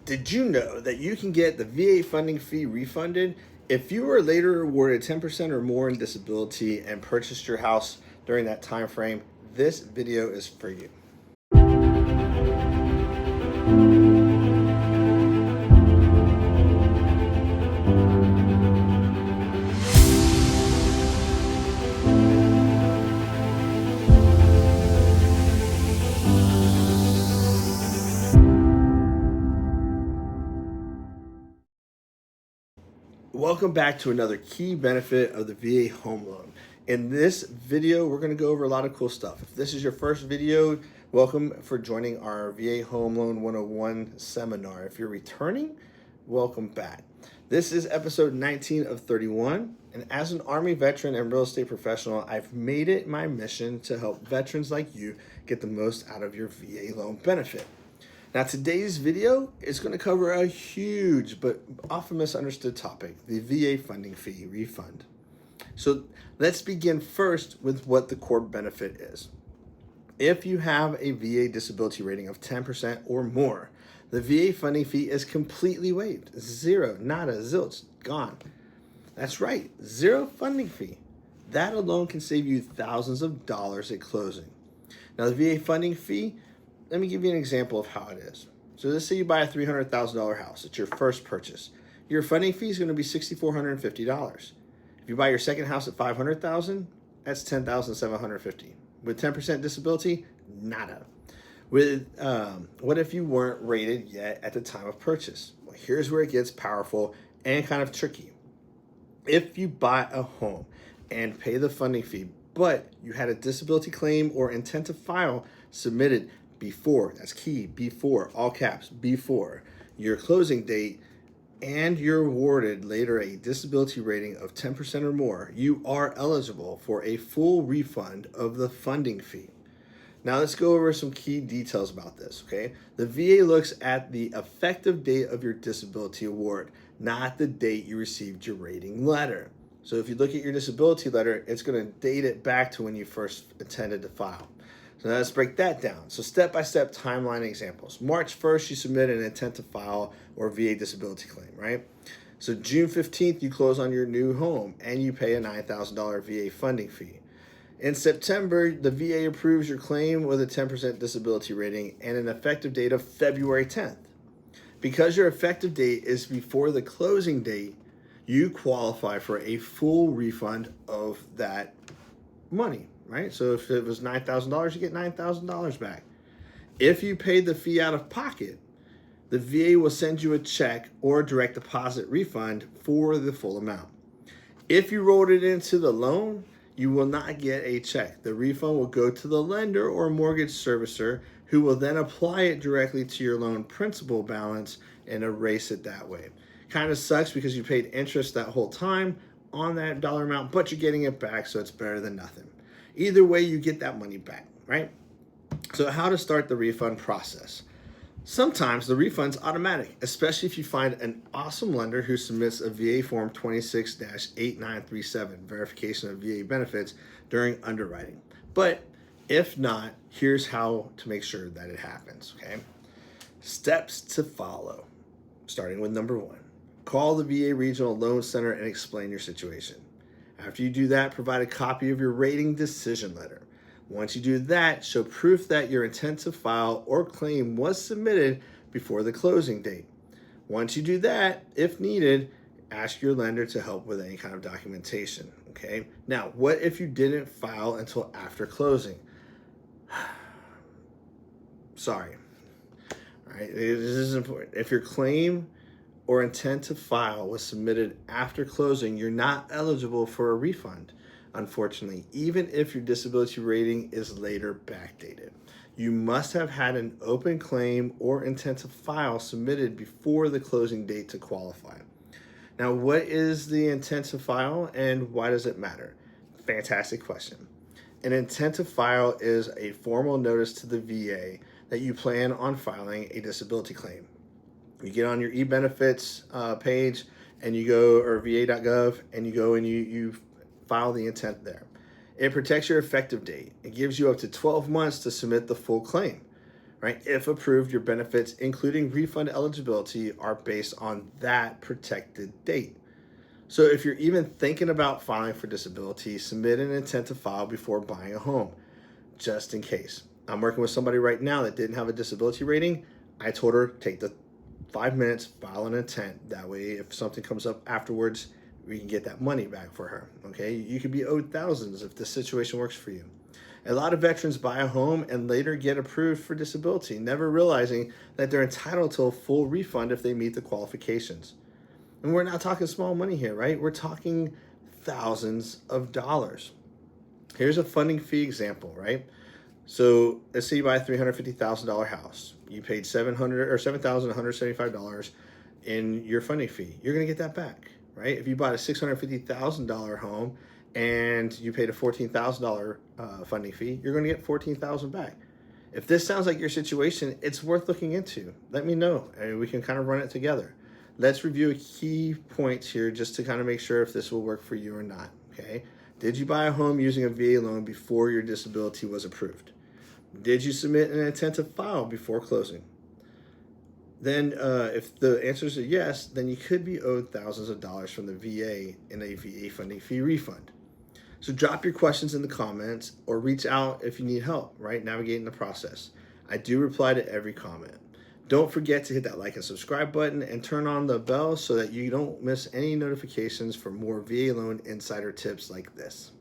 Did you know that you can get the VA funding fee refunded if you were later awarded 10% or more in disability and purchased your house during that time frame? This video is for you. Welcome back to another key benefit of the VA home loan. In this video, we're going to go over a lot of cool stuff. If this is your first video, welcome for joining our VA Home Loan 101 seminar. If you're returning, welcome back. This is episode 19 of 31, and as an Army veteran and real estate professional, I've made it my mission to help veterans like you get the most out of your VA loan benefit. Now, today's video is going to cover a huge but often misunderstood topic, the VA funding fee refund. So let's begin first with what the core benefit is. If you have a VA disability rating of 10% or more, the VA funding fee is completely waived. Zero, nada, zilch, gone. That's right, zero funding fee. That alone can save you thousands of dollars at closing. Now, the VA funding fee, let me give you an example of how it is. So let's say you buy a $300,000 house. It's your first purchase. Your funding fee is going to be $6,450. If you buy your second house at $500,000, that's $10,750. With 10% disability, nada. With what if you weren't rated yet at the time of purchase? Well, here's where it gets powerful and kind of tricky. If you buy a home and pay the funding fee, but you had a disability claim or intent to file submitted before, that's key, before, all caps, before your closing date, and you're awarded later a disability rating of 10% or more, you are eligible for a full refund of the funding fee. Now let's go over some key details about this, okay? The VA looks at the effective date of your disability award, not the date you received your rating letter. So if you look at your disability letter, it's going to date it back to when you first intended to file. So let's break that down. So step-by-step timeline examples. March 1st, you submit an intent to file or VA disability claim, right? So June 15th, you close on your new home and you pay a $9,000 VA funding fee. In September, the VA approves your claim with a 10% disability rating and an effective date of February 10th. Because your effective date is before the closing date, you qualify for a full refund of that money. Right? So if it was $9,000, you get $9,000 back. If you paid the fee out of pocket, the VA will send you a check or direct deposit refund for the full amount. If you wrote it into the loan, you will not get a check. The refund will go to the lender or mortgage servicer, who will then apply it directly to your loan principal balance and erase it that way. Kind of sucks because you paid interest that whole time on that dollar amount, but you're getting it back, so it's better than nothing. Either way, you get that money back, right? So how to start the refund process? Sometimes the refund's automatic, especially if you find an awesome lender who submits a VA Form 26-8937, verification of VA benefits, during underwriting. But if not, here's how to make sure that it happens, okay? Steps to follow, starting with number 1. Call the VA Regional Loan Center and explain your situation. After you do that, provide a copy of your rating decision letter. Once you do that, show proof that your intent to file or claim was submitted before the closing date. Once you do that, if needed, ask your lender to help with any kind of documentation, okay? Now, what if you didn't file until after closing? Sorry. All right, this is important. If your claim or intent to file was submitted after closing, you're not eligible for a refund, unfortunately, even if your disability rating is later backdated. You must have had an open claim or intent to file submitted before the closing date to qualify. Now, what is the intent to file and why does it matter? Fantastic question. An intent to file is a formal notice to the VA that you plan on filing a disability claim. You get on your e-benefits page and you go, or va.gov, and you go and you file the intent there. It protects your effective date. It gives you up to 12 months to submit the full claim. right? If approved, your benefits, including refund eligibility, are based on that protected date. So if you're even thinking about filing for disability, submit an intent to file before buying a home, just in case. I'm working with somebody right now that didn't have a disability rating. I told her, take the 5 minutes, file an intent. That way, if something comes up afterwards, we can get that money back for her, okay? You could be owed thousands if this situation works for you. A lot of veterans buy a home and later get approved for disability, never realizing that they're entitled to a full refund if they meet the qualifications. And we're not talking small money here, right? We're talking thousands of dollars. Here's a funding fee example, right? So let's say you buy a $350,000 house. You paid $7,175 in your funding fee. You're going to get that back, right? If you bought a $650,000 home and you paid a $14,000 funding fee, you're going to get $14,000 back. If this sounds like your situation, it's worth looking into. Let me know, and we can kind of run it together. Let's review key points here just to kind of make sure if this will work for you or not, okay? Did you buy a home using a VA loan before your disability was approved? Did you submit an intent to file before closing? Then if the answers are yes, then you could be owed thousands of dollars from the VA in a VA funding fee refund. So drop your questions in the comments or reach out if you need help, right? Navigating the process. I do reply to every comment. Don't forget to hit that like and subscribe button and turn on the bell so that you don't miss any notifications for more VA loan insider tips like this.